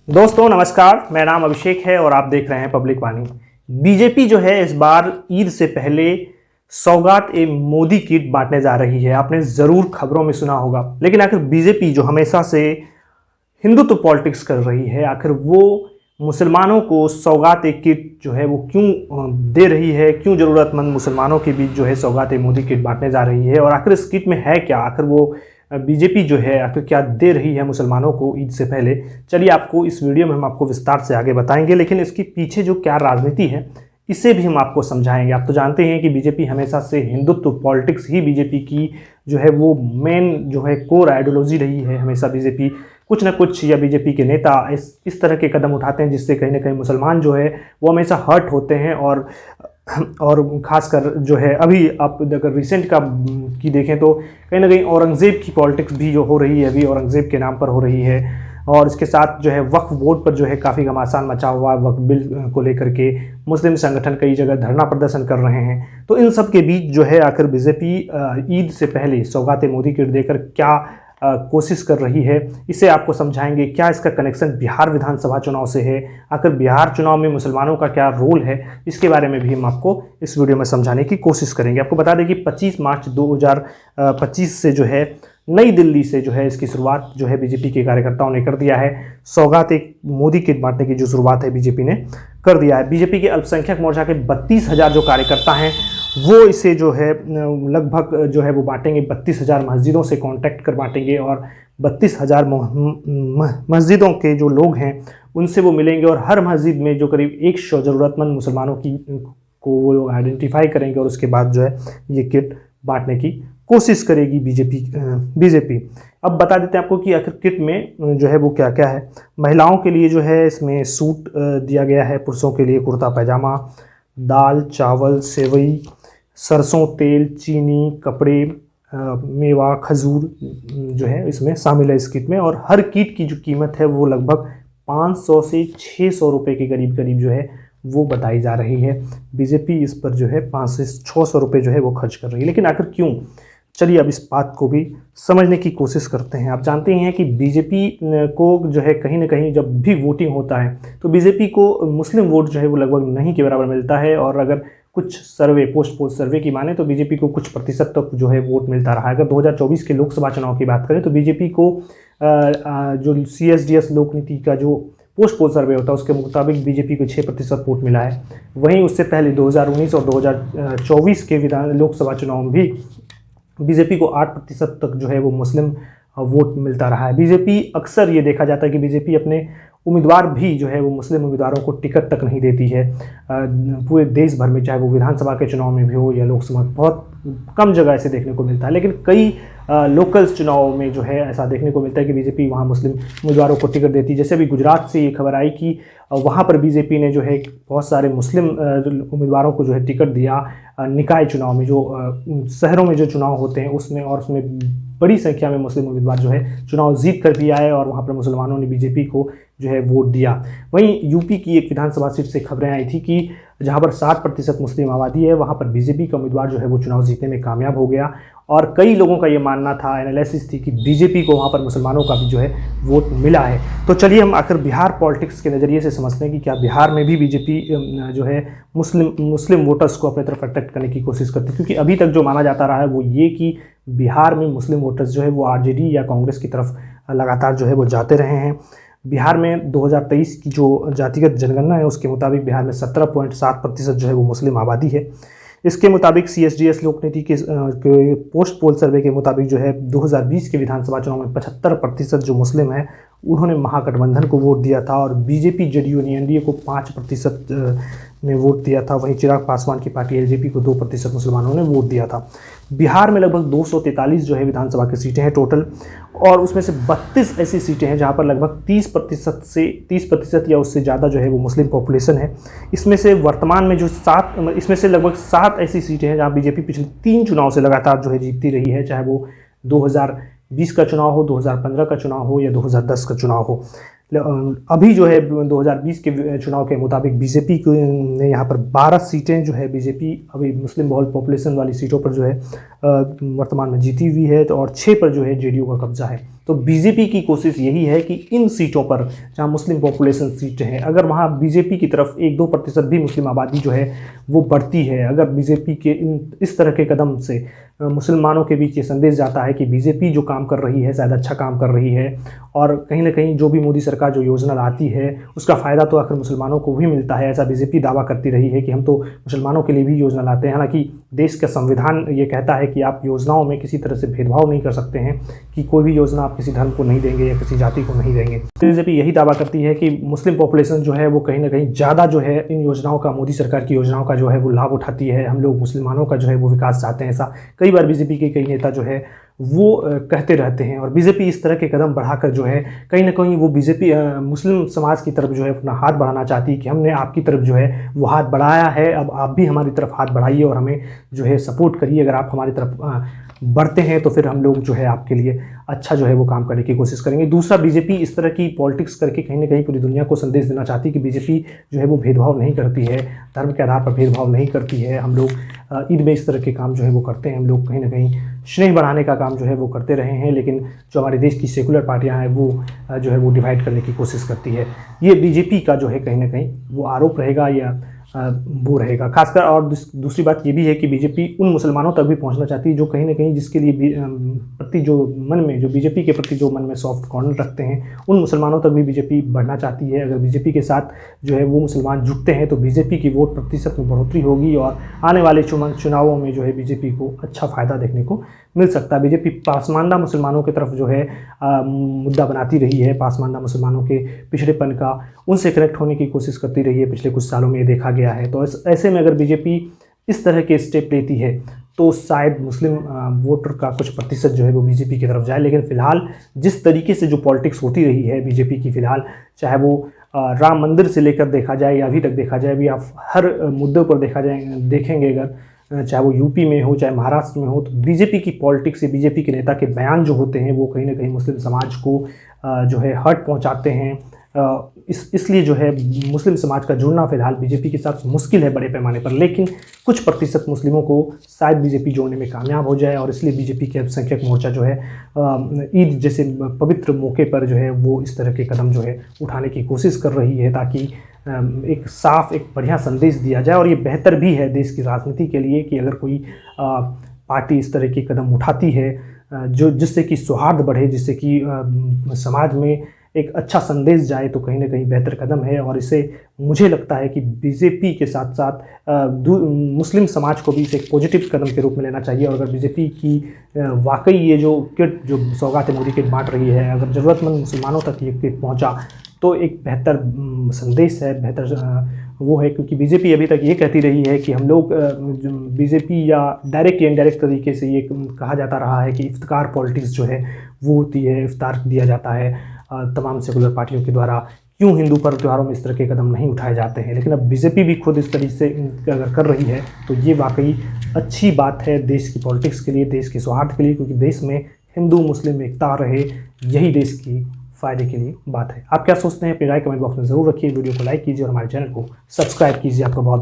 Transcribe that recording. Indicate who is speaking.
Speaker 1: दोस्तों नमस्कार, मेरा नाम अभिषेक है और आप देख रहे हैं पब्लिक वाणी। बीजेपी जो है इस बार ईद से पहले सौगात ए मोदी किट बांटने जा रही है। आपने ज़रूर खबरों में सुना होगा, लेकिन आखिर बीजेपी जो हमेशा से हिंदुत्व पॉलिटिक्स कर रही है, आखिर वो मुसलमानों को सौगात ए किट जो है वो क्यों दे रही है, क्यों ज़रूरतमंद मुसलमानों के बीच जो है सौगात ए मोदी किट बांटने जा रही है, और आखिर इस किट में है क्या, आखिर वो बीजेपी जो है आखिर क्या दे रही है मुसलमानों को ईद से पहले। चलिए आपको इस वीडियो में हम आपको विस्तार से आगे बताएंगे, लेकिन इसके पीछे जो क्या राजनीति है इसे भी हम आपको समझाएंगे। आप तो जानते हैं कि बीजेपी हमेशा से हिंदुत्व पॉलिटिक्स ही बीजेपी की जो है वो मेन जो है कोर आइडियोलॉजी रही है। हमेशा बीजेपी कुछ ना कुछ या बीजेपी के नेता इस तरह के कदम उठाते हैं जिससे कहीं ना कहीं मुसलमान जो है वो हमेशा हर्ट होते हैं। और ख़ासकर जो है अभी आप अगर रिसेंट का की देखें तो कहीं ना कहीं औरंगज़ेब की पॉलिटिक्स भी जो हो रही है अभी औरंगज़ेब के नाम पर हो रही है। और इसके साथ जो है वक्फ बोर्ड पर जो है काफ़ी घमासान मचा हुआ, वक्फ बिल को लेकर के मुस्लिम संगठन कई जगह धरना प्रदर्शन कर रहे हैं। तो इन सब के बीच जो है आखिर बीजेपी ईद से पहले सौगात मोदी किट देकर क्या कोशिश कर रही है, इसे आपको समझाएंगे। क्या इसका कनेक्शन बिहार विधानसभा चुनाव से है, आखिर बिहार चुनाव में मुसलमानों का क्या रोल है, इसके बारे में भी हम आपको इस वीडियो में समझाने की कोशिश करेंगे। आपको बता दें कि 25 मार्च 2025 से जो है नई दिल्ली से जो है इसकी शुरुआत जो है बीजेपी के कार्यकर्ताओं ने कर दिया है। सौगात एक मोदी किट बांटने की जो शुरुआत है बीजेपी ने कर दिया है। बीजेपी के अल्पसंख्यक मोर्चा के 32,000 जो कार्यकर्ता हैं वो इसे जो है लगभग जो है वो बांटेंगे। 32,000 मस्जिदों से कांटेक्ट कर बांटेंगे और 32,000 मस्जिदों के जो लोग हैं उनसे वो मिलेंगे और हर मस्जिद में जो करीब 100 ज़रूरतमंद मुसलमानों को वो लोग आइडेंटिफाई करेंगे और उसके बाद जो है ये किट बांटने की कोशिश करेगी बीजेपी। अब बता देते हैं आपको कि आखिर किट में जो है वो क्या क्या है। महिलाओं के लिए जो है इसमें सूट दिया गया है, पुरुषों के लिए कुर्ता पैजामा, दाल चावल सेवई, सरसों तेल, चीनी, कपड़े, मेवा, खजूर जो है इसमें शामिल है इस किट में। और हर किट की जो कीमत है वो लगभग 500 से 600 रुपये के करीब जो है वो बताई जा रही है। बीजेपी इस पर जो है 500 से 600 रुपये जो है वो खर्च कर रही है। लेकिन आखिर क्यों, चलिए अब इस बात को भी समझने की कोशिश करते हैं। आप जानते हैं कि बीजेपी को जो है कहीं ना कहीं जब भी वोटिंग होता है तो बीजेपी को मुस्लिम वोट जो है वो लगभग नहीं के बराबर मिलता है। और अगर कुछ सर्वे पोस्ट पोल सर्वे की माने तो बीजेपी को कुछ प्रतिशत तक जो है वोट मिलता रहा है। अगर 2024 के लोकसभा चुनाव की बात करें तो बीजेपी को जो CSDS लोक नीति का जो पोस्ट पोल सर्वे होता है उसके मुताबिक बीजेपी को 6% वोट मिला है। वहीं उससे पहले 2019 और 2024 के लोकसभा चुनाव में भी बीजेपी को 8% तक जो है वो मुस्लिम वोट मिलता रहा है। बीजेपी अक्सर ये देखा जाता है कि बीजेपी अपने उम्मीदवार भी जो है वो मुस्लिम उम्मीदवारों को टिकट तक नहीं देती है पूरे देश भर में, चाहे वो विधानसभा के चुनाव में भी हो या लोकसभा। बहुत कम जगह ऐसे देखने को मिलता है, लेकिन कई लोकल्स चुनाव में जो है ऐसा देखने को मिलता है कि बीजेपी वहाँ मुस्लिम उम्मीदवारों को टिकट देती है। जैसे अभी गुजरात से ये खबर आई कि वहाँ पर बीजेपी ने जो है बहुत सारे मुस्लिम उम्मीदवारों को जो है टिकट दिया निकाय चुनाव में, जो शहरों में जो चुनाव होते हैं उसमें, और उसमें बड़ी संख्या में मुस्लिम उम्मीदवार जो है चुनाव जीत कर भी आए और वहाँ पर मुसलमानों ने बीजेपी को जो है वोट दिया। वहीं यूपी की एक विधानसभा सीट से खबरें आई थी कि जहाँ पर 60% मुस्लिम आबादी है वहाँ पर बीजेपी का उम्मीदवार जो है वो चुनाव जीतने में कामयाब हो गया। और कई लोगों का ये मानना था, एनालिसिस थी कि बीजेपी को वहाँ पर मुसलमानों का भी जो है वोट मिला है। तो चलिए हम आखिर बिहार पॉलिटिक्स के नज़रिए से समझते हैं कि क्या बिहार में भी बीजेपी जो है मुस्लिम वोटर्स को अपनी तरफ अट्रैक्ट करने की कोशिश करती है। क्योंकि अभी तक जो माना जाता रहा है वो ये कि बिहार में मुस्लिम वोटर्स जो है वो RJD या कांग्रेस की तरफ लगातार जो है वो जाते रहे हैं। बिहार में 2023 की जो जातिगत जनगणना है उसके मुताबिक बिहार में 17.7% जो है वो मुस्लिम आबादी है। इसके मुताबिक CSDS लोक नीति के पोस्ट पोल सर्वे के मुताबिक जो है 2020 के विधानसभा चुनाव में 75% जो मुस्लिम है उन्होंने महागठबंधन को वोट दिया था और बीजेपी JDU ने NDA को 5% ने वोट दिया था। वहीं चिराग पासवान की पार्टी LJP को 2% मुसलमानों ने वोट दिया था। बिहार में लगभग 243 जो है विधानसभा की सीटें हैं टोटल, और उसमें से 32 ऐसी सीटें हैं जहां पर लगभग 30% या उससे ज़्यादा जो है वो मुस्लिम पॉपुलेशन है। इसमें से वर्तमान में जो इसमें से लगभग 7 ऐसी सीटें हैं जहां बीजेपी पिछले 3 चुनाव से लगातार जो है जीतती रही है, चाहे वो 2020 का चुनाव हो, 2015 का चुनाव हो या 2010 का चुनाव हो। अभी जो है 2020 के चुनाव के मुताबिक बीजेपी ने यहाँ पर 12 सीटें जो है बीजेपी अभी मुस्लिम बहुल पॉपुलेशन वाली सीटों पर जो है वर्तमान में जीती हुई है, तो और 6 पर जो है JDU का कब्जा है। तो बीजेपी की कोशिश यही है कि इन सीटों पर जहां मुस्लिम पॉपुलेशन सीटें हैं, अगर वहां बीजेपी की तरफ 1-2% भी मुस्लिम आबादी जो है वो बढ़ती है, अगर बीजेपी के इस तरह के कदम से मुसलमानों के बीच ये संदेश जाता है कि बीजेपी जो काम कर रही है शायद अच्छा काम कर रही है, और कहीं ना कहीं जो भी मोदी सरकार जो योजना लाती है उसका फ़ायदा तो आखिर मुसलमानों को भी मिलता है, ऐसा बीजेपी दावा करती रही है कि हम तो मुसलमानों के लिए भी योजना लाते हैं। हालांकि देश का संविधान ये कहता है कि आप योजनाओं में किसी तरह से भेदभाव नहीं कर सकते हैं, कि कोई भी योजना आप किसी धर्म को नहीं देंगे या किसी जाति को नहीं देंगे। बीजेपी यही दावा करती है कि मुस्लिम पॉपुलेशन जो है वो कहीं ना कहीं ज़्यादा जो है इन योजनाओं का, मोदी सरकार की योजनाओं का जो है वो लाभ उठाती है, हम लोग मुसलमानों का जो है वो विकास चाहते हैं। ऐसा कई बार बीजेपी के कई नेता जो है वो कहते रहते हैं, और बीजेपी इस तरह के कदम बढ़ाकर जो है कहीं ना कहीं वो बीजेपी मुस्लिम समाज की तरफ जो है अपना हाथ बढ़ाना चाहती है कि हमने आपकी तरफ जो है वो हाथ बढ़ाया है, अब आप भी हमारी तरफ हाथ बढ़ाइए और हमें जो है सपोर्ट करिए। अगर आप हमारी तरफ बढ़ते हैं तो फिर हम लोग जो है आपके लिए अच्छा जो है वो काम करने की कोशिश करेंगे। दूसरा, बीजेपी इस तरह की पॉलिटिक्स करके कहीं ना कहीं पूरी दुनिया को संदेश देना चाहती है कि बीजेपी जो है वो भेदभाव नहीं करती है, धर्म के आधार पर भेदभाव नहीं करती है। हम लोग ईद में इस तरह के काम जो है वो करते हैं, हम लोग कहीं ना कहीं स्नेह बढ़ाने का काम जो है वो करते रहे हैं, लेकिन जो हमारे देश की सेकुलर पार्टियां हैं वो जो है वो डिवाइड करने की कोशिश करती है। ये बीजेपी का जो है कहीं ना कहीं वो आरोप रहेगा या वो रहेगा खासकर। और दूसरी बात ये भी है कि बीजेपी उन मुसलमानों तक भी पहुंचना चाहती है जो कहीं ना कहीं जिसके लिए प्रति जो मन में, जो बीजेपी के प्रति जो मन में सॉफ्ट कॉर्नर रखते हैं, उन मुसलमानों तक भी बीजेपी बढ़ना चाहती है। अगर बीजेपी के साथ जो है वो मुसलमान जुटते हैं तो बीजेपी की वोट प्रतिशत में बढ़ोतरी होगी और आने वाले चुनावों में जो है बीजेपी को अच्छा फ़ायदा देखने को मिल सकता है। बीजेपी पासमानदा मुसलमानों की तरफ जो है मुद्दा बनाती रही है, पासमानदा मुसलमानों के पिछड़ेपन का, उनसे कनेक्ट होने की कोशिश करती रही है, पिछले कुछ सालों में ये देखा गया है। तो ऐसे में अगर बीजेपी इस तरह के स्टेप लेती है तो शायद मुस्लिम वोटर का कुछ प्रतिशत जो है वो बीजेपी की तरफ जाए। लेकिन फिलहाल जिस तरीके से जो पॉलिटिक्स होती रही है बीजेपी की, फिलहाल चाहे वो राम मंदिर से लेकर देखा जाए या अभी तक देखा जाए, अभी आप हर मुद्दों पर देखेंगे, अगर चाहे वो यूपी में हो चाहे महाराष्ट्र में हो, तो बीजेपी की पॉलिटिक्स या बीजेपी के नेता के बयान जो होते हैं वो कहीं ना कहीं मुस्लिम समाज को जो है हर्ट पहुंचाते हैं। इसलिए जो है मुस्लिम समाज का जुड़ना फिलहाल बीजेपी के साथ मुश्किल है बड़े पैमाने पर, लेकिन कुछ प्रतिशत मुस्लिमों को शायद बीजेपी जोड़ने में कामयाब हो जाए। और इसलिए बीजेपी के अल्पसंख्यक मोर्चा जो है ईद जैसे पवित्र मौके पर जो है वो इस तरह के कदम जो है उठाने की कोशिश कर रही है, ताकि एक साफ, एक बढ़िया संदेश दिया जाए। और ये बेहतर भी है देश की राजनीति के लिए कि अगर कोई पार्टी इस तरह के कदम उठाती है जो जिससे कि सौहार्द बढ़े, जिससे कि समाज में एक अच्छा संदेश जाए, तो कहीं ना कहीं बेहतर कदम है। और इसे मुझे लगता है कि बीजेपी के साथ साथ मुस्लिम समाज को भी इसे एक पॉजिटिव कदम के रूप में लेना चाहिए। और अगर बीजेपी की वाकई ये जो किट, जो सौगात मोदी किट बांट रही है, अगर ज़रूरतमंद मुसलमानों तक ये किट पहुंचा तो एक बेहतर संदेश है, बेहतर वो है। क्योंकि बीजेपी अभी तक ये कहती रही है कि हम लोग, बीजेपी या डायरेक्ट या इनडायरेक्ट तरीके से ये कहा जाता रहा है कि इफ्तार पॉलिटिक्स जो है वो होती है, इफ्तार दिया जाता है तमाम सेकुलर पार्टियों के द्वारा, क्यों हिंदू पर्व त्योहारों में इस तरह के कदम नहीं उठाए जाते हैं। लेकिन अब बीजेपी भी खुद इस तरीके से अगर कर रही है तो ये वाकई अच्छी बात है देश की पॉलिटिक्स के लिए, देश के सौहार्द के लिए, क्योंकि देश में हिंदू मुस्लिम एकता रहे, यही देश की फ़ायदे के लिए बात है। आप क्या सोचते हैं अपनी राय कमेंट बॉक्स में ज़रूर रखिए, वीडियो को लाइक कीजिए और हमारे चैनल को सब्सक्राइब कीजिए। आपका बहुत